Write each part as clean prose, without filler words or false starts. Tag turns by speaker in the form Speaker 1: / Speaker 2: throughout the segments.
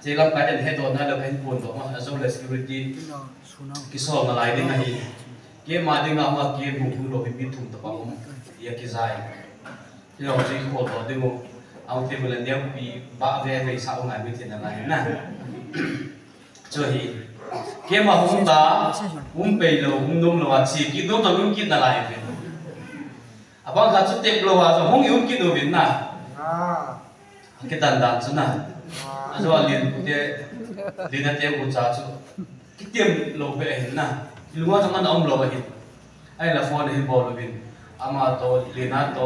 Speaker 1: chỉ làm cái đến hết rồi nó được cái buồn đó mà trong là security cái số mà lại đến này cái mà đến nào mà cái vùng đồ bị thủng tập bằng ya cái dài thìเราจะขอต่อดึงเอาเทมเลนเดียวปีบ้าเวรสาวงานวิธีนั้นอะไรนะช่วยเกี่ยมาหุ่นตาหุ่นเปย์โลหุ่นนุ่มโลว่าชีกินนุ่มต้องหุ่นกินอะไรเป็นอ่ะบางครั้งชุดเต็มโลว่าจะหุ่นหุ่นกินดูเป็นนะคิดดันดันสุดนะอ่ะจะว่าเรียนเดี๋ยวเตรียมอุจจาระคิดเตรียมโลไปเห็นนะรู้ว่าจะมันเอาโลไปเห็นไอ้ละฟอนเห็นบอลเป็นอามาโตเรียนนะโต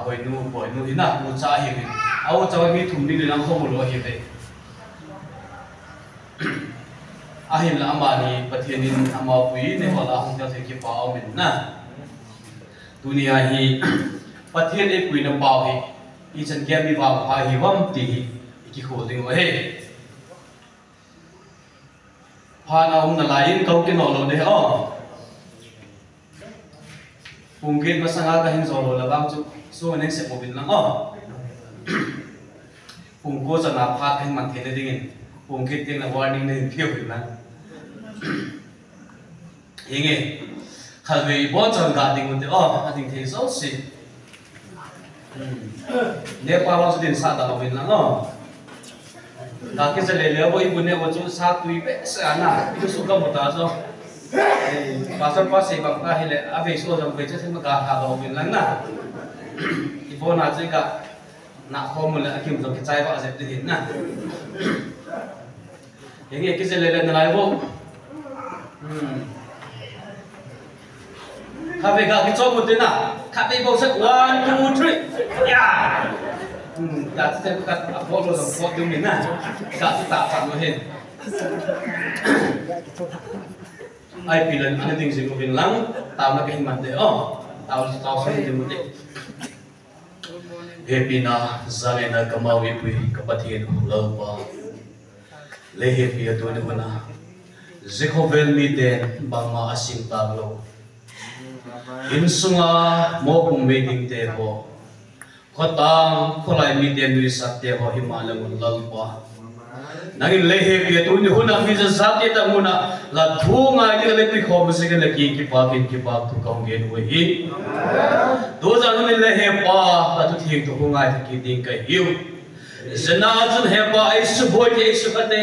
Speaker 1: หอยนูหินะอุจจาระเห็นเอาจะว่ามีถุงนี่เลยนะข้อมูลว่าเห็นเลยอาหินละอามานี่ประเทศนี้อามาปุยในหัวละของเจ้าเทกิปาเอาเหม็นนะตัวนี้ฮีประเทศไอ้ปุยน้ำเปล่าฮีอีฉันแกมีว่าพาฮีวัมตีอีกคนหนึ่งว่าเฮ้พาเราหน้าลายเขากินเอาเราได้อ๋อปุ่งกินภาษาอังกฤษหินโซโลละบางจุดส่วนนี้เสพบินลังอ๋อปุ่งกูจะนับพาให้มันเทได้ดิ่งปุ่งกินเตียงละวาร์นิ่งในเพียวบินลังยังไงข้าเลยบอกจังการดิ่งมันเตอ๋อดิ่งเทโซสิเนี่ยพาเราจะดิ่งซาดาบินลังอ๋อการที่จะเลี้ยวว่าอีบุญเนี่ยว่าจุดซาตุยเป๊ะสนะitu suka mutazzo pasal pasal bang kah hele abe so jam beca sih maka hado bin lang na ibu na juga nak komul akim jam kicai pak aja dihin na yang ini kita lele nalai bo kabe gak kicau mutin na kabe bo set 1 2 3 ya ya kita bukan apa lo jam buat dumin na gak kita sama hin ai pilan ana ding sing bin lang taw na kahin man de taw sing de mute hepina zalena kamawi pui kapathin hulapa le hepi atun huna zekovel mi den bangma asim taglo insunga mo kum meeting te ho khotang kholai mi den ri sakte ho himalangun lalpa nangin lehe pia tu ni huna fiza zati ta muna la thunga ki le ti khom se ke laki ki pa tu kaung gen we hi do za ni lehe pa ta tu thing tu hunga ki ding ka hiu zana jun he pa ai su boy ke su kate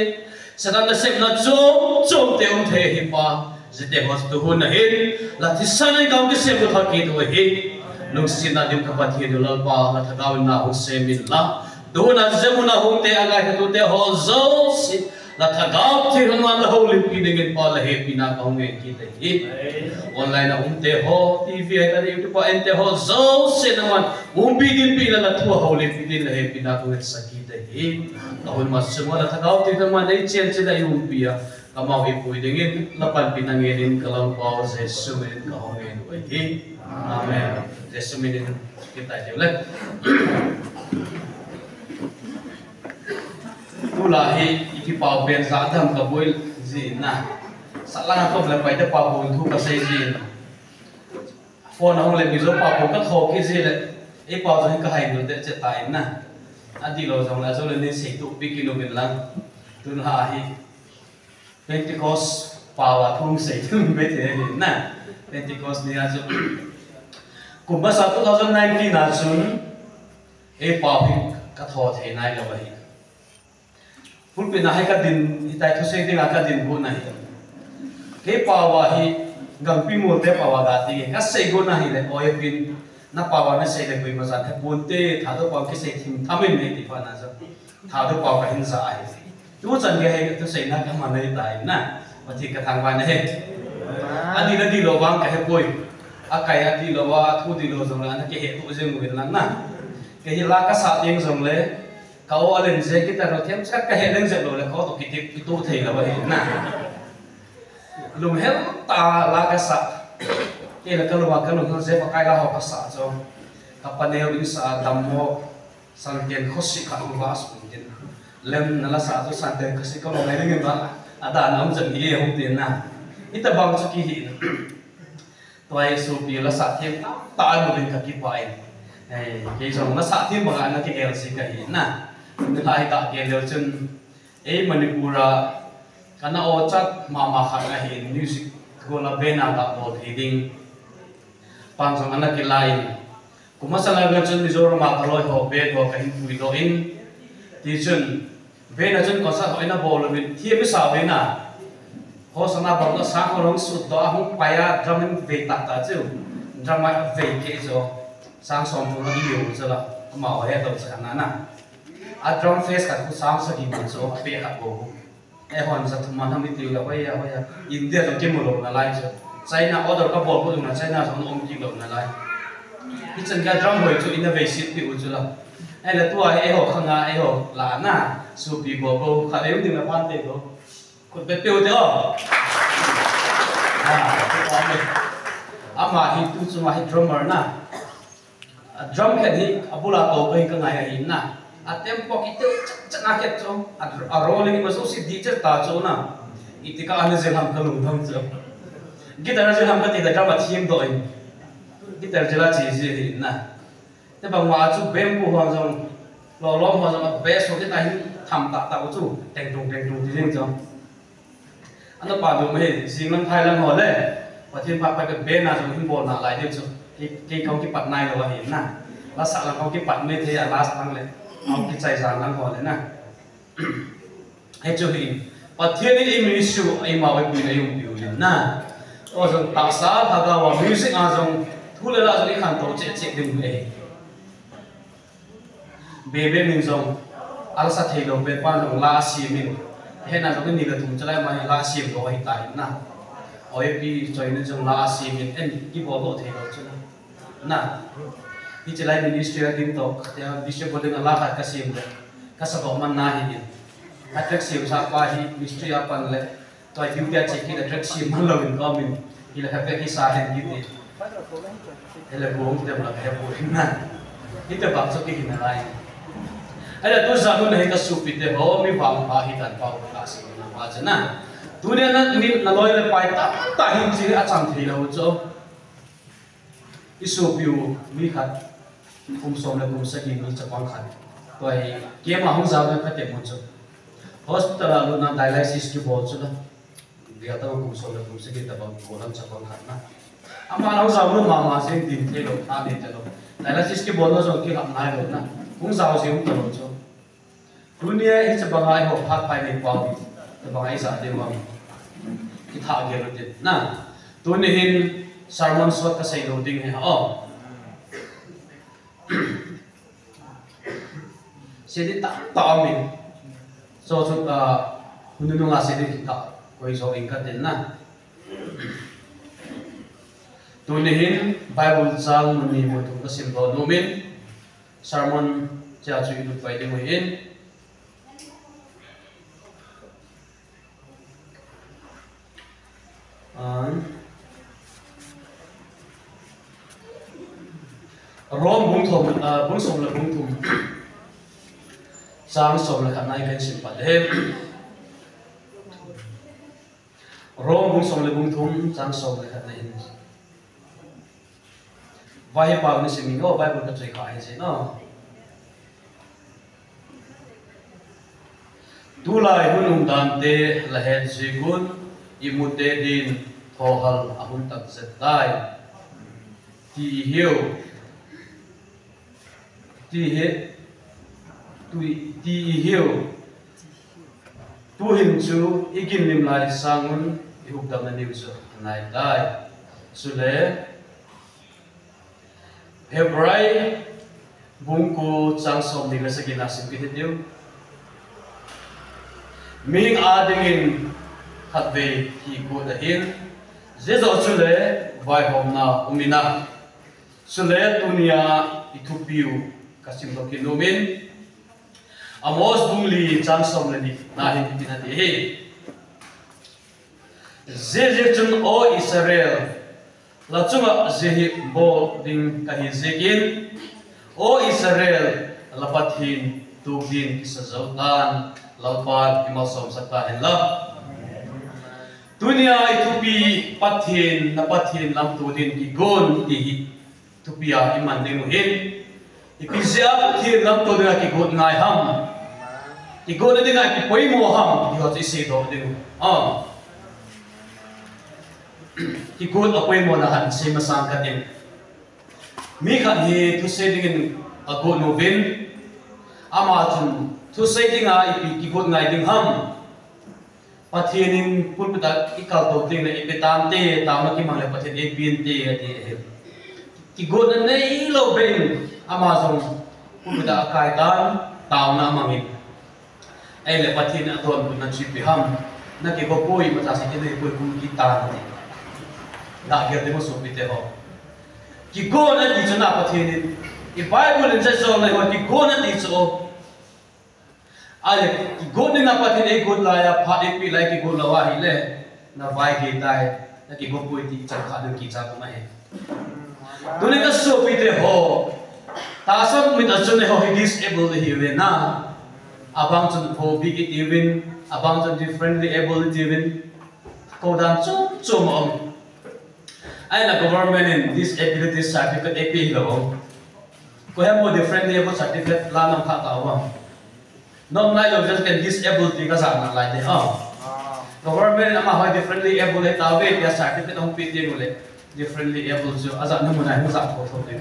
Speaker 1: sakan na sep na chom te the hi pa zete hos tu huna hin la ti sanai kaung ke se ko tha ki tu hi nung sina dim ka pa thi du la pa la thagaw na hu se min la dona zemuna hongte aga hetu te ho zo si la thagaw thirman la ho limpi degen pa la he pina kaunge ki te hi online na hongte ho tv ka youtube pa ente ho zo se naman umbi din pina la thua ho limpi din la he pina kaunge saki te hi kahun mas semua la thagaw thirman dei chen che da yumpia kamau hi pui degen la pan pinangerin kalam pa jesu men kaunge hi amen jesu men kita jule Ulahi iki pau ben zadam ka boil zina salang ko le pai te pau bo thu ka sei zin phone hong le mi zo pau ko ka tho ki zi le e pau zo ka hai no te che tai na adi lo jong la zo le ni sei tu pi ki no ben lang tun ha hi Pentecost pawa thung sei tu be te na Pentecost ni a zo kumba sa 2019 na sun e pau hi ka tho the nai lo ba hi Pulpina hai ka din hitai thu sei ding ka din bu na hi ke pawa hi gang pi mo te pawa ga ti ka sei go na hi le oi pin na pawa na sei le pui ma san he pun te tha do pa ki sei thim thamin ne ti pa na so tha do pa ka hin sa ai tu chan ge he tu sei na ka ma nei tai na ma thi ka thang wa na he adi na di lo wang ka he poi akai adi lo wa thu di lo jong la na ke he tu jeng mu lang na ke hi la ka sa teng jong le kau alen je kita no thiam chak ka heleng je lo le ko to kitik tu thei la ba he na lum hel ta la ka sa ke la ka lo ba ka no je pa kai la ho ka sa jo ka pa ne ri sa dam mo san ken khosi ka u ba su ken lem na la sa jo san te ka si ko lo ngai ngi ba ada nam jan hi ho tin na ita bang chu ki hi toy su pi la sa thiam ta mo len ka ki pa ai ke jong na sa thiam ba na ki el si ka hi na Nilai ka ke leo chun Manipura kana o chat mama khat hi music gola bena ka bol heading pangsong anak lain kumasala ga chun Mizoram ma kaloi ho be do ka hin pui do in ti chun bena chun ko sa hoina bol min thi mi sa bena ho sana bol na sa ko rong su do hu paya drum ve ta ta chu drum ma ve ke zo sang som tu na iu zo la ma ho he do sa na na a drum face ka ku sang sa di man zo pe ha bo hon sa thuma na mi ti la hoya India to ke mo lo na lai zo China order ka bol ko na China so om ki lo na lai Kitchen ka drum hoi chu innovation pi u chu la ai la tua ai ho khanga ai ho la na su pi bo bo kha leu ding la pan te do ko pe pe u te o ama hi tu chu ma hi drummer na drum khen hi abula to kai ka ngai hi na a tempo ki te chak na ke chu a rolling ma so si DJ ta chu na itika ane je ham ka lu thang chu gitar je ham ka ti da drum a thim do ai gitar jela chi ji na te bang wa chu bem pu hong jong lo ho jong bass so ke ta hin tham ta chu teng tung ti jing jong ana pa do me jing lang thai lang ho le pa thin pa pa ke be na jong hin bol na lai de chu ki kong ki pat nai lo hin na la sa lang kong ki pat me the ya last lang le ang ki chai sang lang ho le na he chu hi pa thin ni ministry ai ma wai pi na yung pi na o jong ta sa tha ga wa music a jong thule la jong khan to che ding e bebe min jong al sa thei lo be pa jong la si min he na jong ni ga thum chalai ma la si lo hi tai na oi pi choi ni jong la si min en ki bo lo thei lo chu na hi chalai ministry a ding to ya bishop bo ding la ka sim le ka sa bo man na hi a trek sim sa pa hi ministry a pan le to ai tiu che ki da trek sim man lo in ko min hi la ha pe ki sa hen ki ti hele bom te bla he bo na hi te ba so ki na lai ada tu zamu nahi ka supi te ho mi bang pa hi tan pa ka si na ma jana tu ne na ni na loi le pai ta hin chi a chang thi lo cho isu piu mi khat kum som le kum sa ki mi cha pang khat to ai ke ma hong za le ka te mo cho hospital lu na dialysis ki bo cho da dia ta kum som le kum sa ki ta bang ko lam cha pang khat na ama hong za lu ma se din te lo ta ne te lo dialysis ki bo lo so ki hap nai lo na hong za se hong ta lo cho dunia hi cha bangai ho phat pai nei pau ta bangai sa de ma ki tha ge ro te na tu ne hin sermon sot ka sei lo ding he o se di ta mi so so hunu no nga se di ta koi so in ka den na tu ne hin bible sang ni mo tu ka sim lo no min sermon cha chu du pai de mo hin rom bung thom bung som la bung thum sang som la kanai kan sim pa de rom bung som la bung thum sang som la kanai vai pa ni sim ngo bible ka chai khai se no tu lai hunum dan te la hen sigun imute din thohal ahun tak zetai ti hiu ti hiu tu hin chu ikin lim lai sangun ihuk dam na niu chu nai dai sule hebrai bungku chang som ni ga sagina sim ki diu ming adingin khatve hi ko da hin zezo chule vai hom na umina sule dunia ithupiu kasim lo kinumin amos bungli changsom le ni na hin tin ati he ze chun o Israel la chunga zehi bo ding ka hi zekin o Israel la pathin tu din kisazautan lalpan imasom sakta hen la dunia itupi pathin na pathin lam tu din ki gon ti tupia iman ding hin ipizia pathin lam tu din ki gon ngai ham ki go na dinga ki poi mo ham ki ho chi se do ding ki go a poi mo na han se ma sang ka ding mi khat hi thu se ding a go no vin ama chun thu se ding a ipi ki go ngai ding ham pathianin pun ta ikal to ding na ipetam te ta ma ki mang le pathian e pin te ati ki go na nei lo ben ama jong pun ta kai tan taw na mangin ai le pathian a thon pun na chi pi ham na ki go poi ma ta se ke nei poi pun ki ta ni da ge de mo so pi te ho ki go na di chana pathianin i bible in sa so na ho ki go na di so ale ki go ni na pathian e go la ya pha e pi lai ki go la wa hi le na vai ge tai na ki go poi ti cha kha de ki cha ko ma he tu ni ka so pi te ho ta sam mi da chune ho hi disable hi ve na abang chun pho bi ki even abang chun differently able even ko dan chum chum om ai la government in disability certificate AP lo ko ha mo differently able certificate la nam kha ta wa non nai lo just can disability ka sa na lai de government ama ho differently able ta ve ya certificate hom pi de le differently able jo aza na mo na ho sa ko tho de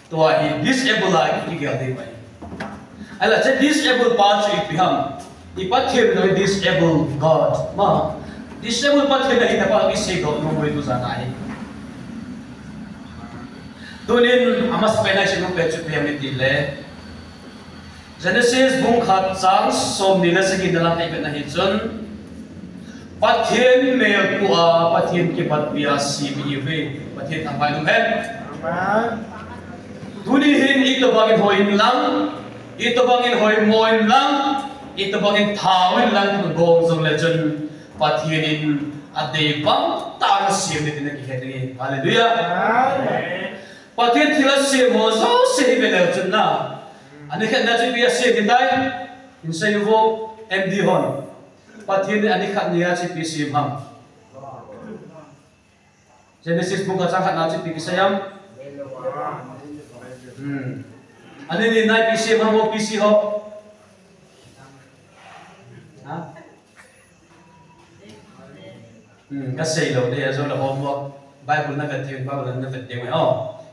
Speaker 1: to I disable like ki gel de bai ai la che disable pa chi pi ham I pathian no disable God ma disable pathian na pa ki se go no mo tu sa nai tunin amas penai se no pe chu pe mi ti le Genesis bung khat chang som ni la se ki dalam ai pe na hi chun pathian me ku a pathian ki pat bia si bi ve pathian thang bai no hen amen tuni hin ik to bangin hoin lang ik to bangin hoi moin lang ik to bangin thawin lang tu gong zong le chun pathian in ade bang ta si ni tin ki he ni hallelujah amen pathian thila se mo so se be le chun na ani khat na chi bia se ki dai in sai vo md hon pathian ani khat nia chi pi sim ham Genesis buka chang khat na chi pi ki sayam ani ni nai pi sim ham mo pi si ho ha ka sei lo de zo la hom mo Bible na ka thian Bible na ka de mai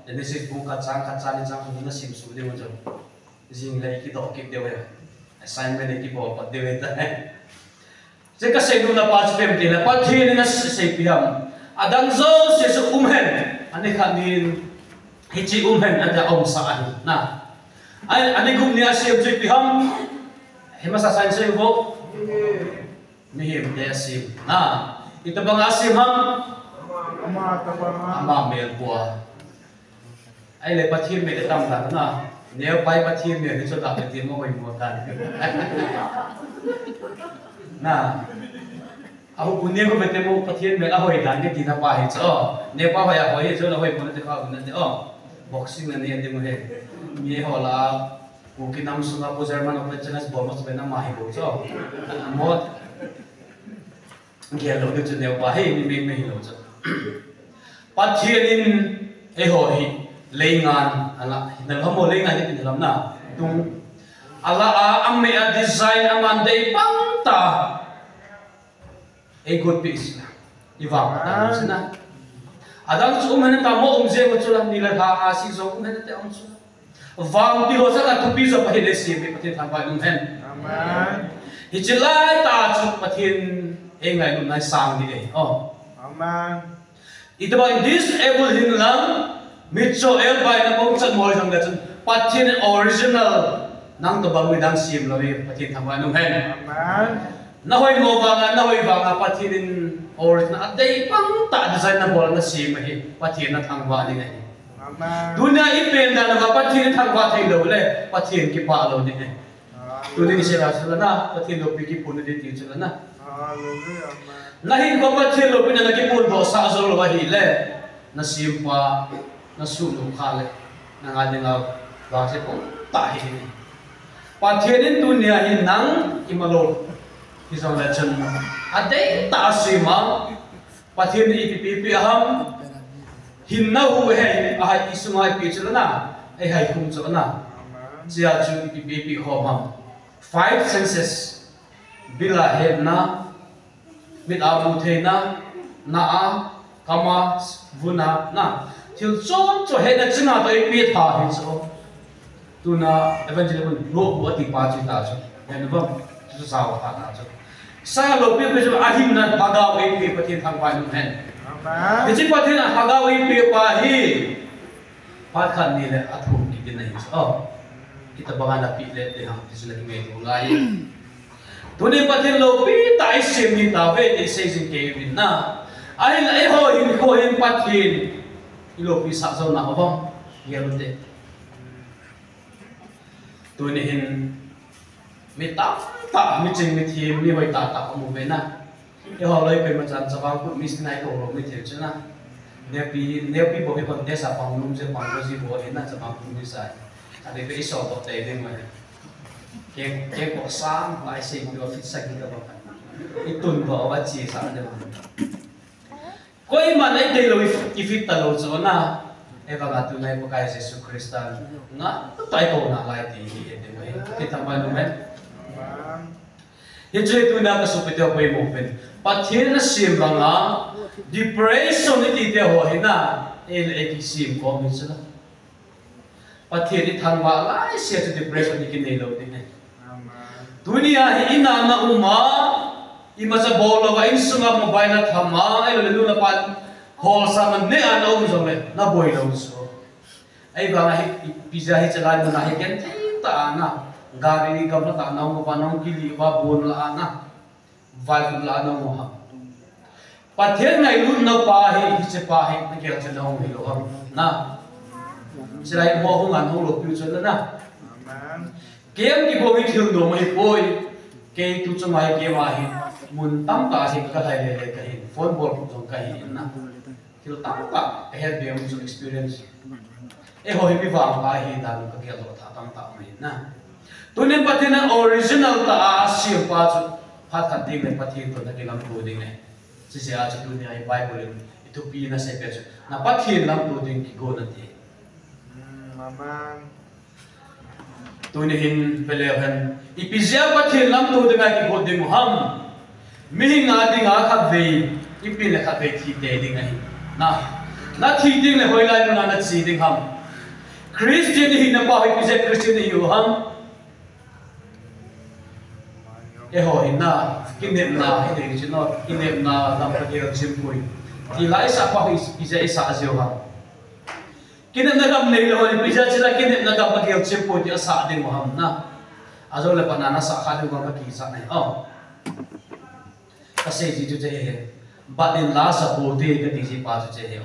Speaker 1: Genesis buka chang khat chang ni chang na sim su de mo jo jing lai ki do ki de we assignment ki bo pa de we ta je ka sei na pa pem ti na pa thi na sei pi ham adang zo se su hen ani khanin hi chi hen ada om sa an na ai ani gum nia se je pi ham hema sa sai se bo mi him de sim na ito bang asim ham ama mel bua ai le pathim me de tam ta na nếu bay bắt thiên miền thì cho tạo cái tiếng môi một tàn na aku punya ko betemu patien me ahoy dan ke tina pa hi cho ne pa hoya hoy cho na hoy pon te kha un te boxing na ne de mo he ye hola ku ki nam sunga po German of China's bomos be na ma hi bo cho mo ge lo de cho ne pa he mi me lo cho patien in e hoy lengan ala hinal homo lengan ni tinlam na tung ala amme a design aman dei pangta a good piece iwang ta sina adang chu man ta mo je ko chulam ni la ha si zo man te om chu wang ti ho sa ka tu pi zo pa hele si be patin tham ba num hen amen hi chilai ta chu patin e ngai num nai sang ni de amen ito ba disable hin lang mitso el bai na kong chan moi jang da chun pathin original nang to bang dang sim lo we pathin tham ba num hen amen na hoi mo na hoi wanga pathin original adai pang ta design na bol na sim hi pathin na thang ba ni ngai amen dunia I pen da na pathin thang ba thai lo le pathin ki pa lo ni tu ni se la sala na pathin lo pi ki pun de ti chala na hallelujah amen na hin ko pathin lo pin na ki pun do sa zo lo hi le na sim pa na su lu kha le na nga de nga ba se ko ta hi ni pathin in dunia hi nang imalo isang lechan ade ta sima pathin ipipi aham hinna hu he ai isumai pi chalana ai hai kum chalana sia chu ipipi ho ham five senses bila hebna mit abu thena na kama vuna na til chon cho he na china to ipi tha hin so tuna evangelist lo bu ati pa chi ta cho en ba chu sa wa ta na cho sa lo pe pe jo ahim na haga we pe patin thang pa nu hen amen ji patin haga we pe pa hi pa khan ni le athum ki bin nei so kita bangana pi le de ham tis lagi me tu ngai tuni patin lo pi tai sim ni ta ve de se sin ke win na ai la ho hin patin ilo pi sa zo na ho yelu de tuni hin mi ta mi ching mi thi mi hoi ta mu ve na e ho loi pe ma chan chawa ku mi sinai ko ro mi the chana ne pi bo be kon de sa pang num je pang ko ji bo he na chawa ku mi sai ada be so to te de ma ke ko sam lai se ku fit sa ki ka ba itun ko ba chi sa de koi ma nei de lo ki fit ta lo zo na e ba ga tu nai ko kai Jesus Kristan na tai ko na lai ti e de mai ki ta ba no men ye je tu na ka so pe te ko mo pen pathin na sim banga depression ni ti te ho he na e ki sim ko mi sa pathin ni thang wa lai se to depression ni ki nei lo de dunia hi ina na uma ima sa bolo wa in sunga mobile na thama ai lo lu na pan hol sa man ne an o zo le na boy lo so ai ba hi pizza hi chala na hi ken ta na gari ni kam na ta na mo pa na ki li wa bon la na vai la na mo ha pathen nai lu na pa hi che pa hi na ke cha na ho hi lo na Sirai mo ho ngan ho lo pi chu na amen kem ki bo hi thil do mai poi ke tu chu mai ke wa hi mun tam ta si ka lai le ka hi phone ball pu jong ka hi na thil tam ta I have been to experience e ho hi bi wa ba hi da ka ke lo tha tam ta mai na tunen patina original ta a si pa chu phat ka ding le pathi to na ke lam ko ding ne si se a chu tu ni ai bible itu pi na se pe chu na pathi lam to ding ki go na ti Amen. Tunihin pelehan ipizia pathi lam to ding ki go ding ham mi nga ding a khat ve ipin le khat ve thi te ding ai na thi ding le hoi lai na chi ding ham Christian hi na pa hi pizia Christian hi ham e ho inna kinem na he de chi no kinem na lam pa ge chim pui ti lai sa pa hi pizza isa azio ha kinem na gam nei lo ni pizza chila kinem na gam pa ge chim pui ti asa de mo ham na azo le panana sa kha de gam pa ki sa nei ka se ji ju je he ba din la sa po de ka ti ji pa ju je he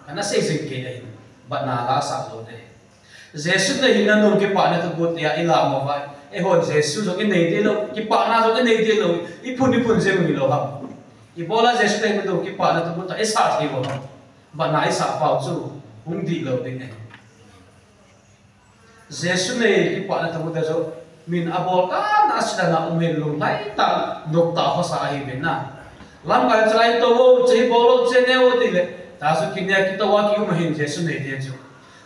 Speaker 1: kana se se ke dai ba na la sa lo de Jesus na hinan nung ki pa na to gut ya ila mo ba e ho Jesus so ki nei de lo ki pa na so ki nei de lo ipun je mi lo ha I bola Jesus na to ki pa na to gut e sa thi bo ba na e sa pa chu hung di lo de ne Jesus ne ki pa na to gut so min abol ka na sida na umel lo lai ta nok ta ho sa hi ben na lam ka chai to wo che bolo che ne wo di le ta so ki ne ki to wa ki um hin Jesus ne de chu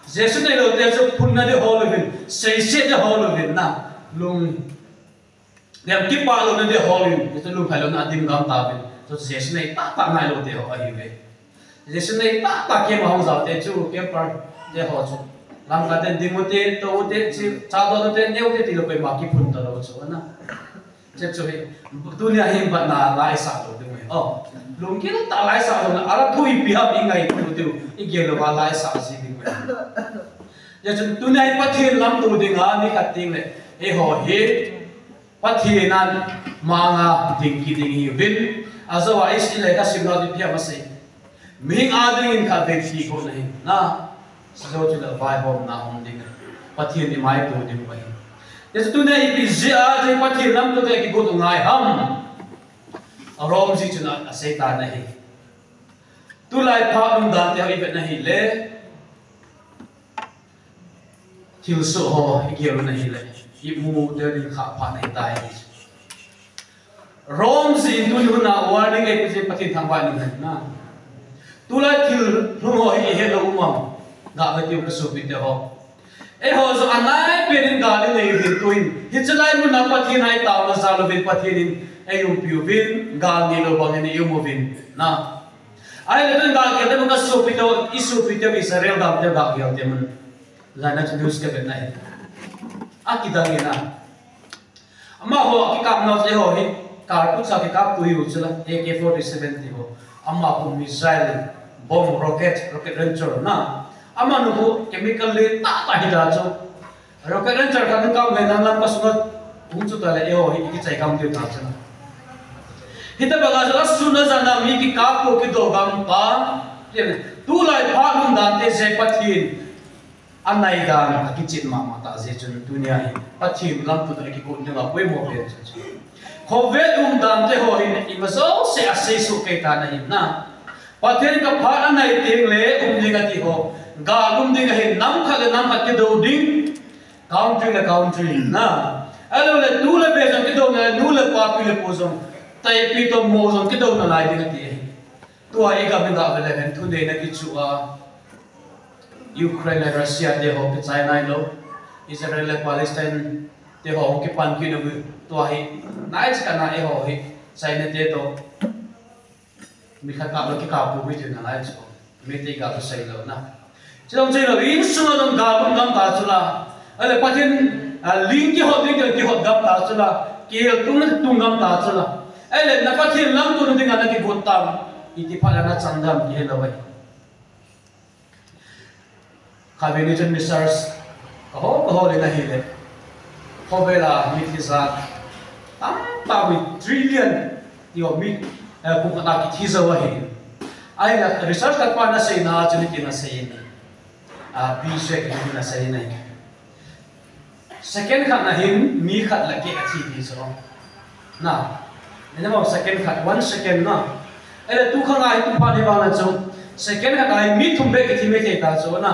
Speaker 1: Jesus ne lo de so phun na de ho lo bin sei se de ho lo bin na lung dem ki pa lo na de ho lo bin to lung phai lo na dim gam ta bin so Jesus ne ta nai lo de ho a hi ve Jesus ne ta ke ma ho za te chu ke par de ho chu lam ka den ding mo te to te chi cha do te ne te ti lo pe ma ki phun ta lo chu na che chu he dunia hi ba na lai sa lo de me lung ki ta lai sa lo na ara thui pi ha bi ngai tu tu I ge lo ba lai sa si ding me ya chu tu nai pathi lam tu ding ha ni khat ting le e ho he pathi nan ma nga ding ki ding hi vin azo wa is le ka sim no di pia ma se ming a ding in kha de thi ko nei na so chu la vai hom na hom ding pathi ni mai tu ding bai ya chu nai pi zia je pathi lam tu de ki go tu ngai ham arom ji chu na a se ta nahi tu lai pha um dan te hi bet nahi le thil so ho I ge lo nahi le I mu de ri kha pha nahi tai rom ji tu nu na warning e pi pathi thang ba ni na tu lai thil ru ho hi he lo umam ga ga ti ka so pi te ho ho zo anai penin gali nei din tuin hichalai mun na pathin hai taw na zalo bin pathin ayum piu vin gal ni lo bang ni yum vin na ai le den gal ke de ka su pito isu pito bi sarel dam de ga gyal de mun lana chu news ke ben nai akidang ina ama ho ki kam no je ho hi karput sa ki kap tu yu chula AK-47 ti ho ama ku missile bomb rocket launcher na ama nu ho chemical le ta ta hi da chu rocket launcher kan ka me nang lam pasungat ung chu ta le e ho hi ki chai kam ti ta chana hita baga jala suna jana mi ki kap ko ki do gam pa tu lai pha lum dan te se pathin anai dan ki chit ma ma ta je chun dunia hi pathin lam tu ta ki ko ni ma poi mo pe chu khove dan te ho hi i ma so se a se su ke ta na hi na pathin ka pha anai ting le ding ati ho ga ding he nam kha ki do ding country na alo le tu le be jong ki do na nu le pa pi le po jong tai pi to mo jong ki do na lai ding ati tu ai ga bin da le ben tu de na ki chu a Ukraine and Russia de ho ki China lo Israel and Palestine de ho ki pan ki no tu ai nai cha na e ho hi China de to mi kha ka lo ki ka pu bi de na lai chu mi te ga sai lo na chong chei lo in su no ga bum gam ta chu la ale pathin ling ki ho gam ta chu la ki tung gam ta chu la ale na pathin lam tu ding ana ki got tam iti phala na chandam ki he lo bai Cabinet ministers kaho le na hile khobela mitisa tam ta bi trillion yo mi ku kana ki thiza wa he ai la research ka pa na sei na chuni ki na sei ni bi se ki na sei na second khat na hin mi khat la ke athi bi so na ne ma second khat 1 second na ele tu khanga hi tu pa ni ba na chu second khat ai mi thum be ki thi me the ta chu na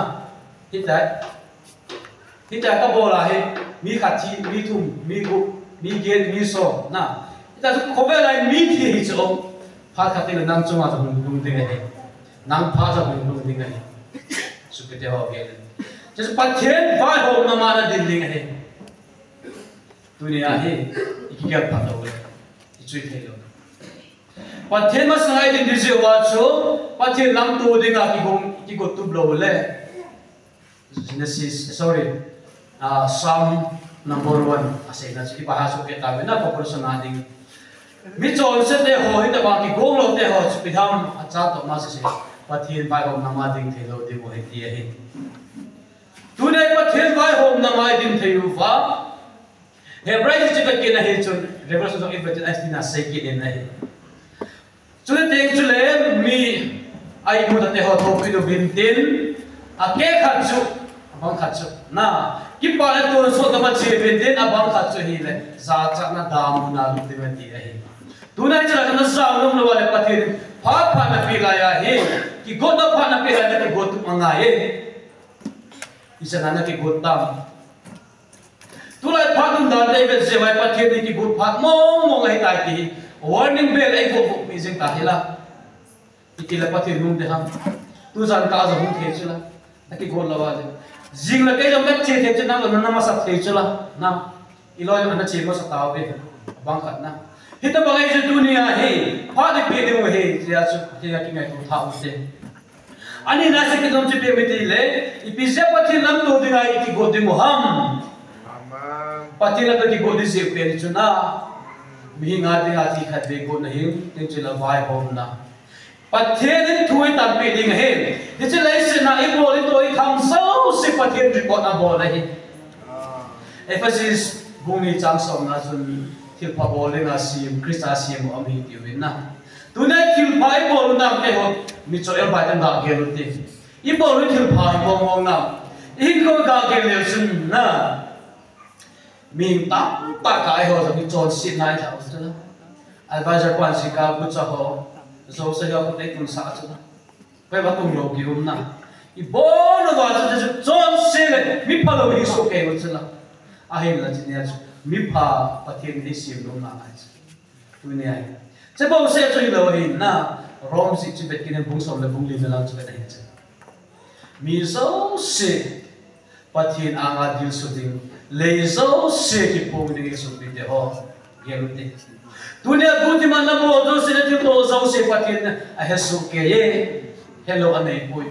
Speaker 1: hita ka bola he mi khati mi thum mi gu mi gen mi so na hita su khobe lai mi thi hi cho pha khati na nam chuma jong dum ding he nam pha ja dum ding he su ke te ho ge just pathen vai ho na ma na din ding he dunia he ikya pha do le ichui the lo pathen ma sangai din di je wa cho pathen nam tu ding a ki go tu blo le Genesis, Psalm number 1. Asay na sige pahasok kita na proportion natin. Mitchell sa te ho hita ba ki gong lo te ho pidham at sa to mas se pathin bai hom namading thelo de mo heti he. Tunai pathin bai hom namading thelu va. Hebrai chi ka kina he chun reverse of if it na say ki in he. Chun te chule mi ai mo te ho to ki do bintin ake khatsu abang khatsu na ki pa le to so da ma che bin abang khatsu hi le za cha na dam na lu de ti hi tu na chara na sa lu no wale pathir pha na pi la ya hi ki god na pha na pi la ne god manga he isa na ki god tam tu la pha dum da de be se wai pathir ni ki god pha mo ngai ta ki warning bell ai ko mi jing ta hi la ki la pathir num de ham tu san ka za hum the chula ki god lawa je jing la kai jam ka che the chana na na ma sa the chula na iloi na che mo sa taw be bang khat na hita bagai je dunia he pha de pe de mo he ya chu he ya ki ngai tu tha u se ani na se ki dom che pe me ti le I pi se pathi nam to de ngai ki god de mo ham aman pathi la ki god de se pe chuna mi nga de ga ti khat be god na hi tin chila vai hom na pathen thui tan pe ding he ni che lai se na I bol to I kham so se pathen report na bol hi Ephesus bungi chang som na chun thil pa bol na sim Christa sim am hi ti win na tu na thil pa I bol na ke ho mi cho el ba tan ga ge lu ti I bol thil pa I bol mong na I ko ga ge le chun na min ta ta ka ho so mi chon sit nai tha u advisor kwan si ka bu cha ho so se ga ko te kun sa chu vai va tum lo ki rum na I bon no va chu chon se le mi pa lo hi so ke chu na a hin la chi ne chu mi pa pathen ni sim lo na ai tu ne ai che bo se chu lo hi na rom si chi bet kin bung som le bung li na lang chu ka dai che mi so se pathin anga dil suding leizo se ki pong ding supi te ho gelute dunia buti mana mo do se te to zo se pathin a hesu ke ye hello anei pui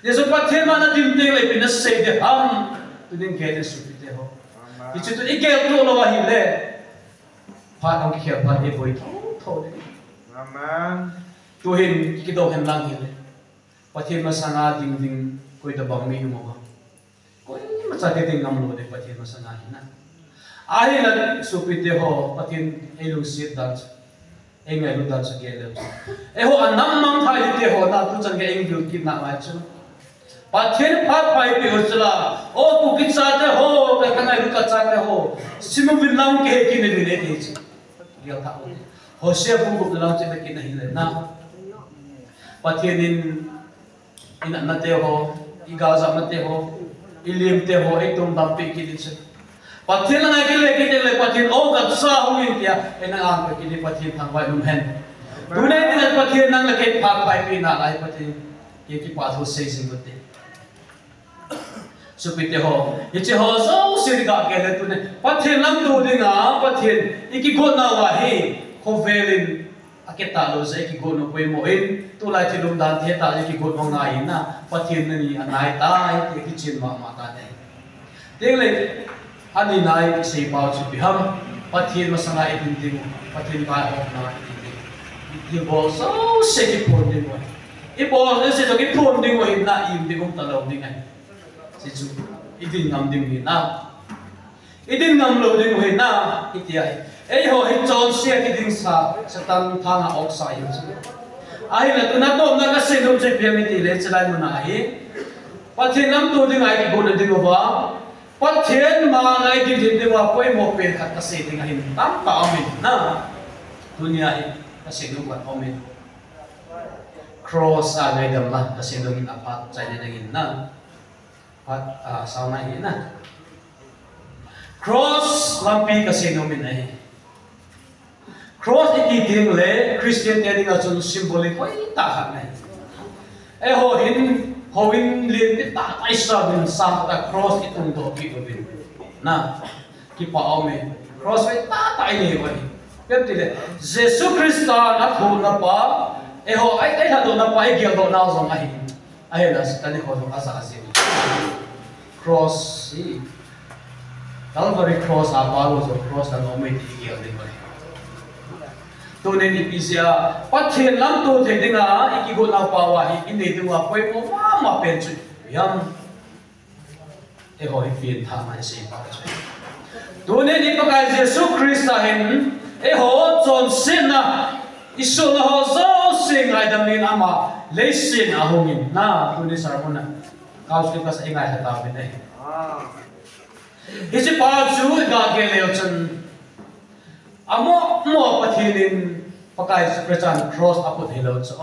Speaker 1: yeso pathin mana dim te le pin se de ham tudin ke de supi te ho ichu tu ikel to lo wa hi le pa ong ki pa e boy tho de amen tu hin ki do hen lang hi le pathin ma sanga ding ding koi da bang mi mo koi ma cha ke ding ngam lo de pathin ma sanga hi na ai la supi te ho pathin e lu sit dan e ngai lu dan sa ke le e ho anam mang thai te ho na tu chan ke eng bil ki na ma chu pathin pha phai pe ho chla o tu ki cha te ho ka kanai lu ka cha te ho simu bin lang ke ki ne ne te chi ya tha ho se bu bu lang che ki na hi le na pathin in na te ho iga za na te ho ilim te ho e tum dam pe ki ni che pathin na ki le ki te le pathin o ka sa hu in tia e na ang ki ni pathin thang vai lum hen du ne ni pathin nang le ke pha pai pi na lai pathin ye ki pa tho se sing te supi te ho ichi ho so sir ga ke le tu ne pathin lam tu ding a pathin iki go na wa hi kho velin aketa lo se ki go no poi mo in tu lai thi lum dan the ta ki go no ngai na pathin ni anai ta ai ki chin ma ma ta ne ding le ani nai se pau chu bi ham pathin ma sanga e din ding pathin ba ok na di bo so se ki pon ding wa i bo se to ki pon ding wa na im ding ta lo ding ai si chu idin ngam ding ni na idin ngam lo ding wa na itiai ei ho hi chon sia ki ding sa tan thanga ok sa yu ai la tu na to na ka se no che pia mi ti le chlai mu na ai pathin nam tu ding ai ki go na ding wa pathin ma ngai ki ding wa poi mo pe khat ka se ding ai tam ka amin na dunia ai ka se no wa amin cross a ngai dam na ka se no min apat chai ne ding na pat sa na hi na cross lampi ka se no min ai cross iti ding le Christian ding a chun symbolic koi ta ha nai e ho in lin ti ta tai sa bin sa ta cross itung do ki do bin na ki pa ome cross vai ta tai ne vai pem ti le Jesus Christ na thu na pa e ho ai ha do na pa e gyal do na zong ai na ta ni ho do asa asi cross si Calvary cross a pa lo so cross na ome ti gyal ding vai tu ne ni pisia pathin lam tu the dinga iki go na pa wa hi in nei tu wa poi mo ma pen chu yam e ho hi pin tha mai se pa chu tu ne ni pa ka Jesus Christ a hen e ho chon sin na isu na ho so sing ai dam ni ama le sin a hongin na tu ni sarmona kaus ke pas engai ha ta be nei hi chi pa chu ga ke le chen amo mo pathinin pakai seprechan cross apot hilo cho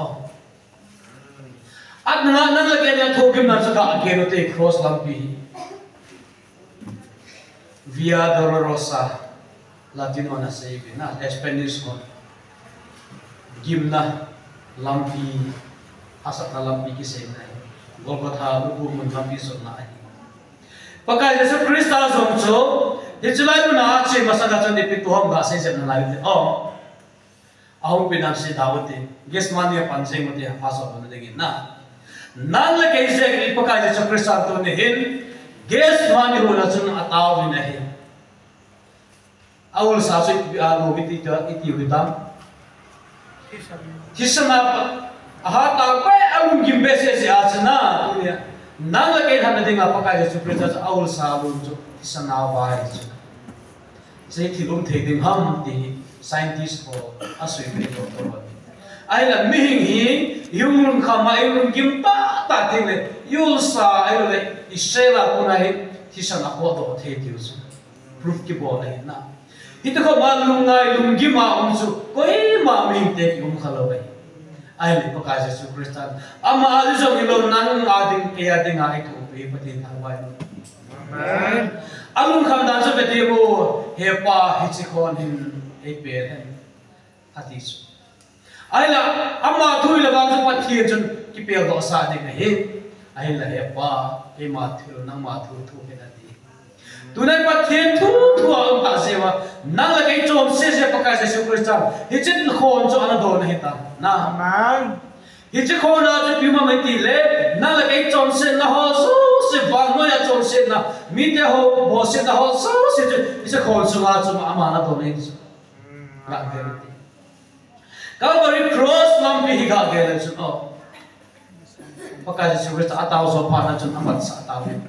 Speaker 1: at na na la ke na thogim na cha ke no te cross lampi via dolorosa latino na sei na spanish ko gimna lampi asat na lampi ki sei na golgotha bu mun lampi so na ai pakai Jesus Christ a zong cho Hijlai na che masada chan de tu hom ga se se na lai te ahum pinam se dawate ges mania panseng mate ha so na de na nan la ke se ri pakai Jesus Christ a to ne hin ges mani ho na chun ataw ni na he awul sa se no biti ta iti witam hisana aha ta pe awum gimbe se se a chna dunia nan la ke han de nga pakai Jesus Christ a awul sa lu chu hisana wa hi say thilum theding ham ti scientist ko asoi pe doctor ba ai la mihing hi yum khama yum gim ta ta thing le yul sa ai le israela kuna hi thisan ko do the tiu su proof ki bo le na hit ko ma lung ngai lum gi ma su koi ma ming te ki khalo bai ai le pakai Jesus Christ ama ali so hilo nan ading ke ading ai ko pe patin thang bai amen alung kham dan so beti bo hepa hichikon hin e pe hen hatis ai la amma thui la bang so pathi chun ki pe do sa de he ai la hepa e ma thil nang ma thu thu ke ati tunai pathian thu thu ang ta sewa nang la kai chom se pakai Yesus Kristus hi chin khon cho ana don hi ta na amen hi chi khon na chu pima mai ti le nang la kai chom se na ho su se van no ya chom se na mi te ho bo se na ho su se khon su ma chu ma na don hi ga ge Calvary cross lam pi hi ga ge le chu no pakai Yesus Kristus atau so pa na chu amat sa tawin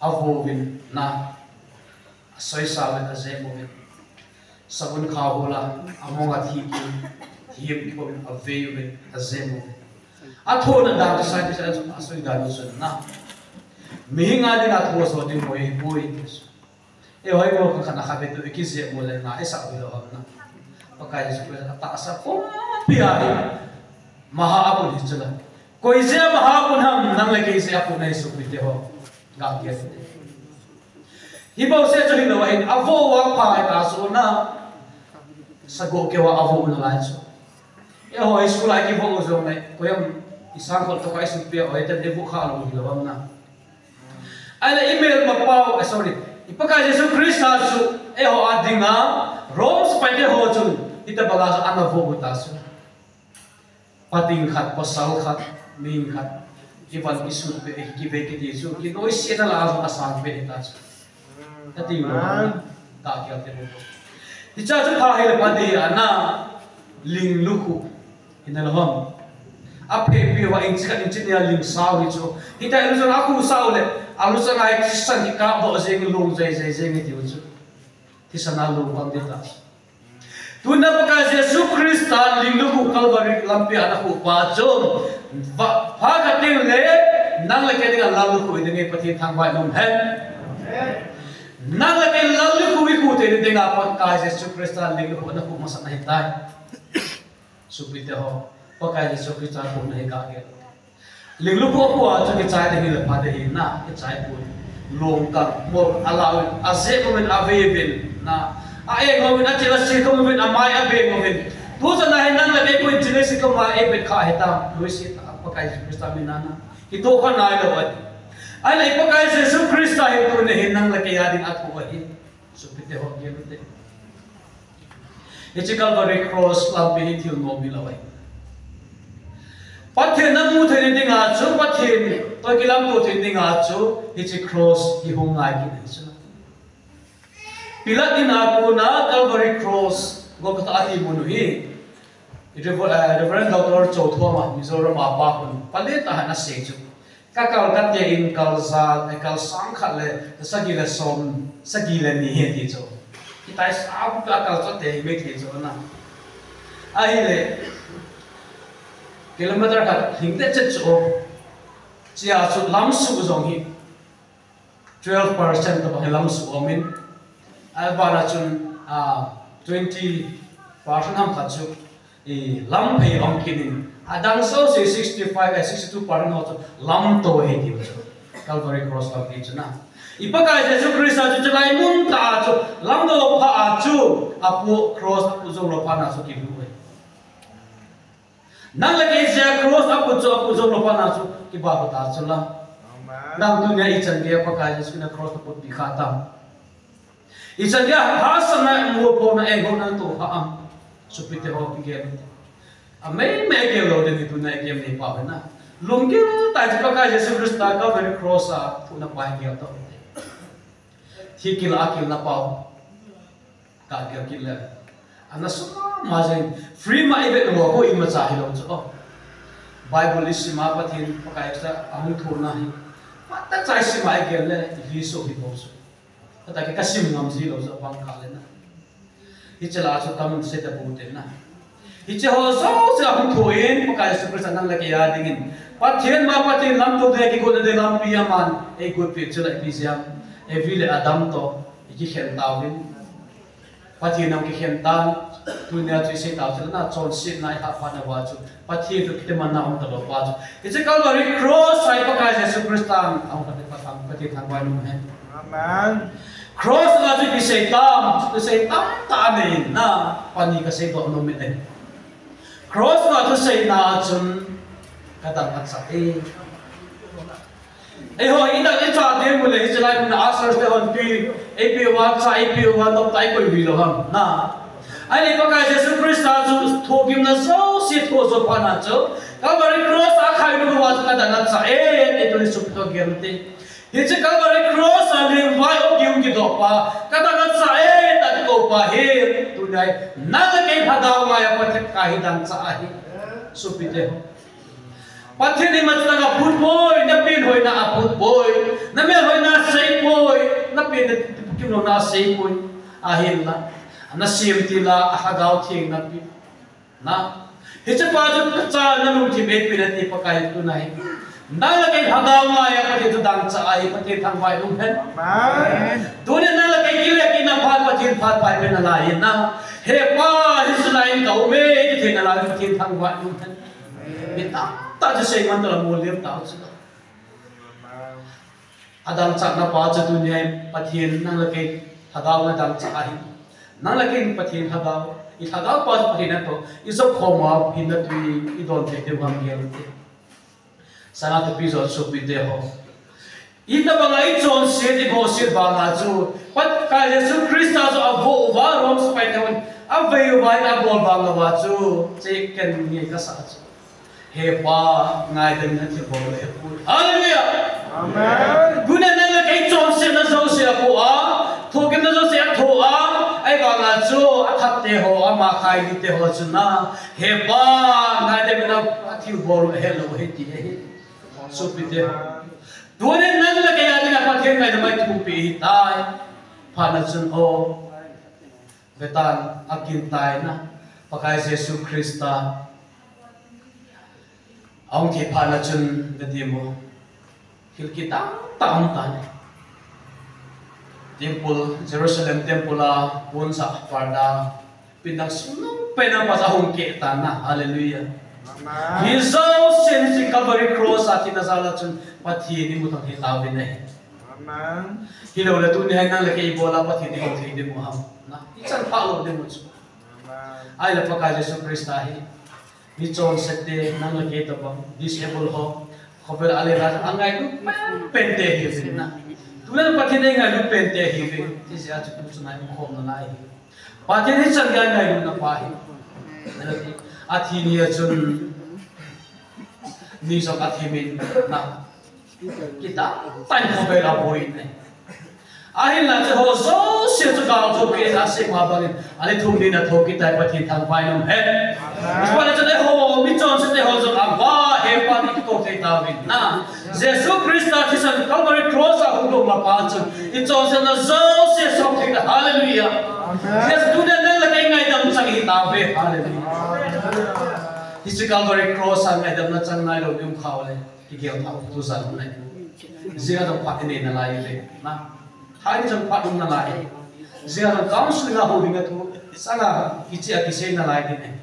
Speaker 1: avovin na soy sawen a zemovin sabun khabola amonga thikin hiep ko a veyuvin a zemovin athona da sai ti sa soy da so na mihinga din atho so din moi e hoi mo ka na khabe to ikise mo le na esa bi lo na pakai Yesus ta sa ko pia maha apu ni chala koi je maha pun ham nang le ke se apu nai su pite ho ga kia hibaw se cho hilo in avo wa pa ta so na sago ke wa avo na lai so e ho isu lai ki bo zo mai ko yam isang ko to ka isu pe o eta de bu kha lo hilo bam na ala email ma pau sorry ipaka Yesus Kristus su e ho adinga Rome pa de ho chu ita bala sa ana vo ta so pating khat pasal khat ning khat Ivan isu pe ki ve ke Yesu ki noi se na la asan pe ta Tati man ta kya te bo ti cha cha pha hele pa de ana ling luku inalhom ape pe wa engineer ling saw ri cho hita ilu sa aku saw le alu sa ngai Christian ki ka bo jeng long jai ni ti chu ti sana lu bang de ta tu na pa ka Yesu Kristus ling luku Calvary lampi ana ku pa chom pha ka te le nang le ke ding la luku de ngai pati thang ba nom hen nang la ke lalu ku wi ku te de nga pa ka Yesu Kristus ling lu na ku masa na hitai supite ho pa ka Yesu Kristus ku na ka ge ling lu ko ku a chu ke chai de ni pa de na ke chai pu long ka mo alaw aze ko men available na a e ko men a chela se ko men a mai a be ko men tu sa na nang la ke ku chile se ko ma e be kha heta lu se pa ka Yesu Kristus mi na ki to kha na lo ai lai pakai Yesus Kristus itu ne hinang la kaya din at ko hi supite ho ge lute e Calvary cross lam bi thil no bi lawai pathe na mu the ni nga chu pathe to ki lam tu the ni nga chu e cross hi hong ngai ki ni chu pilat din aku na Calvary cross go ka ta ti mu nu hi Reverend Dr. Chow Thoma Mizoram apa pun palit ta na se chu kakal katya in kalza kal sang khale sagila som sagila ni he ti cho kitai sa ka kal cho te me ti cho na ai le kilometer ka hingde che cho chia chu lam su zong hi 12% to lam su omin ai bara chun 20% ham khachu e lam phei om kinin adang so se 62% ho lam to he ti cho Calvary cross lam ti chana ipaka Yesu Kristus chu chalai mun ta chu lam do pha chu apu cross apu zo lo pa na chu ki bu nang la ke ja cross apu zo lo pa na chu ki ba ta chu la nang dunia i chan ge paka Yesu na cross apu bi khata i chan ge ha sana mu po na e go na to ha am supite ho ki ge amei me ke lo de tu na ke me pa na lungke ta ji pa ka Yesu Kristus ka very cross a tu na pa ke to thi kil akil na pa ka ke kil la ana so ma jen free ma ibe no ko in ma cha hi lo cho bible is ma pa thin pa ka extra amu thur na hi pa ta chai si ma ke le hi so hi bo so ta ke ka sim ngam ji lo so bang ka le na hi chala so tam se ta bu te na ichi ho so se hum thoin pakai Yesu Kristus nang la ke ya dingin pathian ma pathian lam to de ki ko de lam pi aman e good picture like this yam e vile adam to iki khen tawin pathian nam ki khen tan dunia tu se taw na chon sit nai ha pa na wa chu pathian to kite man na hum to lo pa chu ichi Calvary cross sai pakai Yesu Kristus ang ka pa tham pathian thang wa nu he amen cross la ju ki se tam ta ne na pani ka se do no me ne cross na to say na chun kadang at sa ai hoi ina ai cha de mu le hi chalai mun asar te hon pi ap wa cha ap wa top tai koi wi lo ham na ai le pakai Jesus Christ ta chu thogim na so si tho zo pa na chu Calvary cross a khai lu wa ka da na cha e to li sup to gem te hi che Calvary cross a le vai o giu ki do pa ka da na cha e ta ko pa he tu nai na la ke phadaw ma ya pa the ka hi dan cha a hi sup te Pathin ni matla ga phut boy na pin hoi na phut boy na me hoi na sei boy na pin kim no na sei boy a hin na na sim ti la a gaw thing na pi na hi che pa ju cha na lu thi be pi na ti pa kai tu nai na la kai hagaw ma ya pa ti dang cha ai pa ti thang vai lum hen amen tu ne na la kai ki le ki na phat pa tin phat pai pe na la yin na he pa his line ka me ti the na la ti thang vai lum hen bita ta je sei man la mo lem ta chu adam chak na pa chu tu ne pathin nang la kai hagaw na dang cha ai nang la kai pathin hagaw I hagaw pa pathin to I so khoma phin na tu I don the de bang gel sana to piso so pi de ho I ta bang ai chon se di bo se ba nga chu pat ka Jesus Christ ta so avo wa rom spai ta a ve wa ta bol bang wa chu che ken ni ka sa chu he pa ngai den na thi bol le pu hallelujah amen guna na la kai chon se na so se ko a tho kem na so se tho a ai ba nga chu a thap te ho a ma khai ni te ho chu na he pa ngai den na thi bol he lo he ti he so pi te done nan la kai a na pa the ngai na mai tu pi tai pa na chun o vetan akin tai na pakai Jesus Christa ông thì phá là chân cái gì mà khi kita tam tan temple Jerusalem temple la pun sa parda pinang sunong pena pa sa hong ke tan na hallelujah amen Jesus sin si Calvary cross atin na sala chun pathi ni mo tang hitawin na amen hilo la tu ni han la ke ibola pathi ni hong thei mo ham na isan follow de mo chu amen ai la pa ka Jesus Christ hi ni chon sekte nang la ke to bang disable ho khobel ale ra angai tu pente hi fin na tulan pathin ngai lu pente hi fin ti sia chu chu nai khom na nai pathin hi chang ga ngai lu na pa hi athi ni chun ni so ka thimin na kita tan khobel a boi nai ahin la che ho so se chu ga chu ke a se ma ba ale thum ni na tho ki tai pathin thang pai nom he ispa na che ho mi chon se te ho zo a ba he pa ni ko te ta vin na Jesus Christ ta thisan Calvary cross a hu do ma pa chu I chon se na zo se som thing hallelujah yes tu na na la kai ngai dam chang hi ta ve hallelujah this Calvary cross a ngai dam na chang nai lo dum khaw le ki gel ta tu san nai zia da pa ni na lai le na hai jang pa dum na lai zia da council na ho ding tu sana kichi a kisei na lai din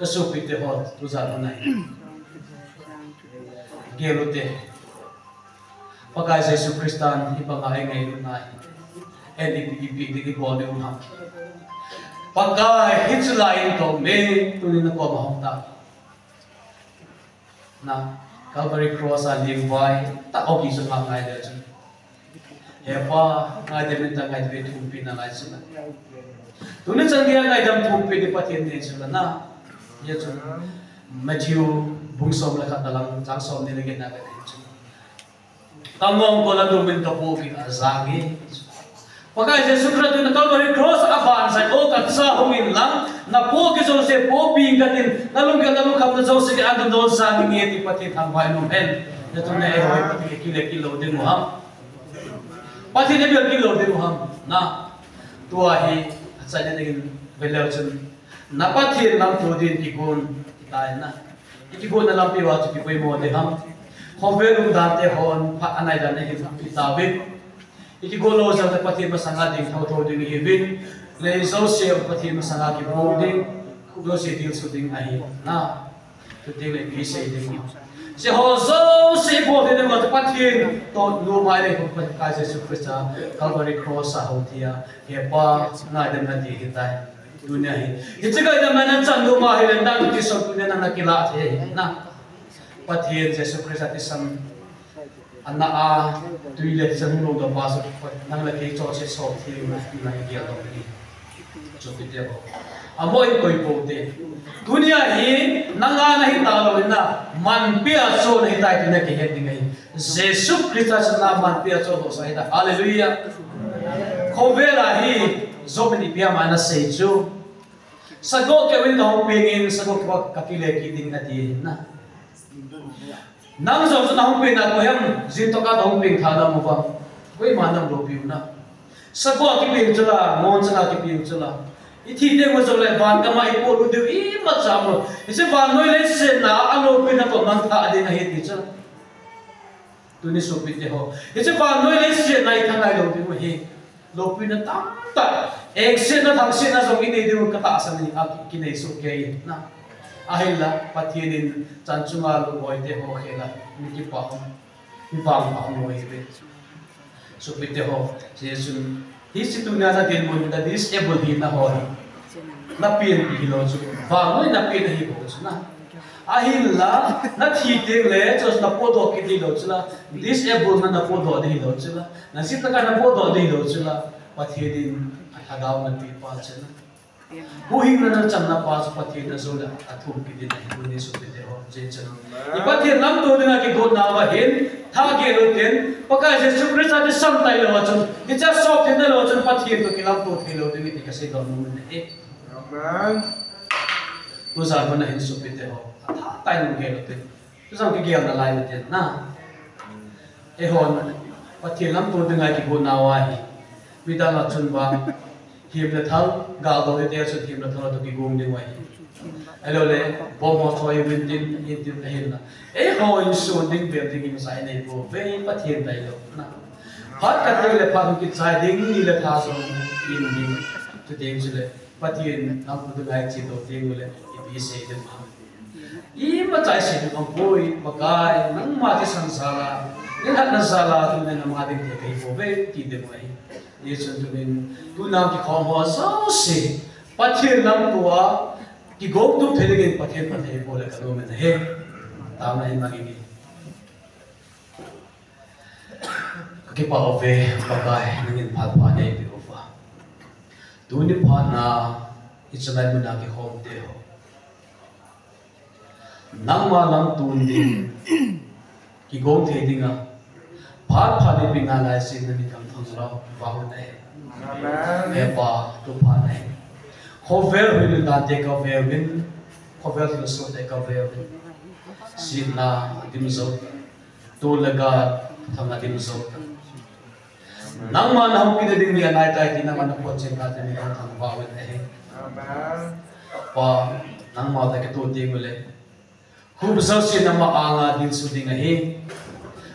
Speaker 1: ka so pite ho tu san nai gelote pakai Jesus Kristan ipangai ngai nai eni pi di bole un ha pakai hits line to me tu ni na ko ma ta na Calvary cross a lim vai ta oki so ma ngai de chu he pa ngai de min ta ngai de thu pi na lai chu na tu ni chang dia ngai dam thu pi de pathin ne chu na ye chu Matthew bungsom la katalang chang som ni legen na ka chu kamong ko la du min ka po ki azagi pakai Jesus Christ na Calvary cross aban sa o ka sa humin lang na po ki so se po pi gatin nalung khap na so se an do sa ni ti pati thang vai no hen na tu na e hoi pati kilo din mo ham pati ne bi kilo din mo ham na tua hi sa ne din velo chun na pati nam tu din ki gun tai na ki gun na lam pi wa chu ki poi mo de ham khomvel um dan te hon pha anai dan ne hi ta ve iki golo sa ta pati masanga ding thau thau ding hi bin le so se pati masanga ki bo ding do se dil su ding ai na tu ding le pi se ding se ho so se bo de ma ta pati to no mai le ko ka Jesus Christ Calvary cross sa ho tia he pa na dem na ti hi tai dunia hi ichiga da mana chan do ma hi le na ti so tu na na kila the na pati Jesus Christ ati sam anh na tuy lệ chân luôn đó bao giờ năng là cái cho sẽ sầu thì là cái gì đó đi cho cái gì đó mỗi người bố thế dunia hi nanga nahi talo na man pia so nahi tai tu na ke he dingai Jesus Christ na man pia so do sai da hallelujah khovela hi zo mani pia mana sei chu sago ke win no pengin sago ke kapile ki ding na ti na nang zo na hong pe na ko hem jin to ka hong peng tha na mo ba koi manam ro piu na sago ki pe chula mon chula ki piu chula ithi te mo zo le ban ka mai ko lu de I ma cham ro ise ban noi le se na alo pe na to man tha de na he ti cha tu ni so pi te ho ise ban noi le se na I thang ai lo pi mo he lo pi na tam ta ek se na thang se na zo ki nei de ka ta sa ni a ki nei so ke na ahilla pathinin chanchunga lu boy te ho khela mi ki pa hom mi pa pa mo he be so pi te ho jesu hi situna na den mon da dis able hi na ho na pin hi lo chu va noi na pin hi bo chu na ahilla na thi te le chos na po do ki di lo chu la disable na po do di lo chu la na sit ka na po do di lo chu la pathinin hagaw na pi pa chu na buhing na chan na pa su pathin na zo la athu ki din hi ni su te ho je chan I pathin lam to dina ki god na wa hin tha ge lo ten paka Jesus Christ ati sam tai lo chu ki cha sok tin na lo chu pathin to ki lam to thi lo din ki ka se do mu ne amen tu za ma na hin su te ho tha tai nu ge lo ten tu za ki ge na lai lo ten na e hon pathin lam to dina ki god na wa hi vida la chun ba hiệp là thắng gạo đầu tiên sẽ hiệp là thắng là tụi gồm đi ngoài hello le bom hoa thôi bên tin in tin hiện là ấy hồi xuân đinh việc thì mình sai này bộ về phát hiện này rồi na phát cái này là phát cái sai đinh đi là thà rồi in đi tụi tiếng chứ le phát hiện năm tụi cái chỉ đầu tiên rồi bị xây được mà ý mà trái xây được không vui mà cái nắng mà thì sáng sala nên hạt nắng sala tụi mình làm gì thì cái bộ về thì được vậy Yesus tumin tu nam ki khom ho so se pathin nam tua ki gok tu thelegen pathin pathe pole kalo me he tam nai magi ki ki pa ove bagai ngin phat pa nei bi ova tu ni pha na ichalai mu na ki khom te ho nang ma lam tun din ki gok the dinga phat pha ni pinga lai sin ni kam thang ra vào này amen ba tu pa này khover hu na te ka ve win khover lu so te ka ve sin na dim zo tu laga thang dim zo nang man hom ki ding ni anai tai ti na man ko chen ka te ni thang ba wen này amen pa nang ma ta ke tu ti ngule khu zo sin na ma anga din su ding hi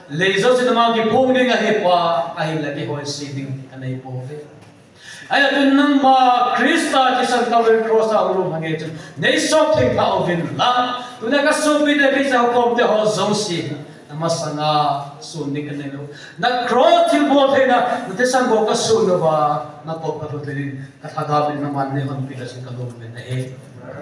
Speaker 1: lezo sin ma ki pung ding a he pa a hi la ki hoi si ding anai po ve ai tun nang ma Krista ki san ka wen cross a lu hange chen nei sok thing ka ovin la tu na ka so bi de bi sa kom te ho zo si na sanga su ni ka ne lo na cross til bo the na te sang go ka su no ba na ko ka to te ka tha ga bin na man ne hon pi ka sin ka do ben ne